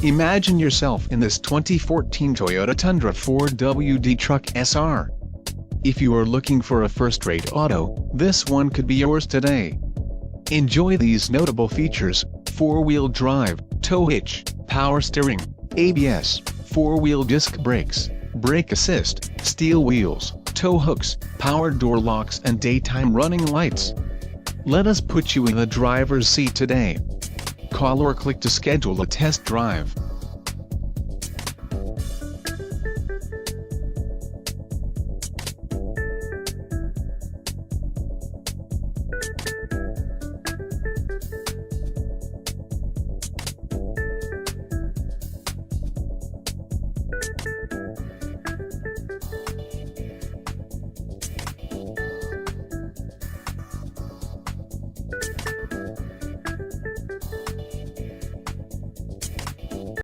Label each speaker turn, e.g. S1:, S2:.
S1: Imagine yourself in this 2014 Toyota Tundra 4WD truck SR. If you are looking for a first-rate auto, this one could be yours today. Enjoy these notable features: 4-wheel drive, tow hitch, power steering, ABS, 4-wheel disc brakes, brake assist, steel wheels, tow hooks, power door locks and daytime running lights. Let us put you in the driver's seat today. Call or click to schedule a test drive.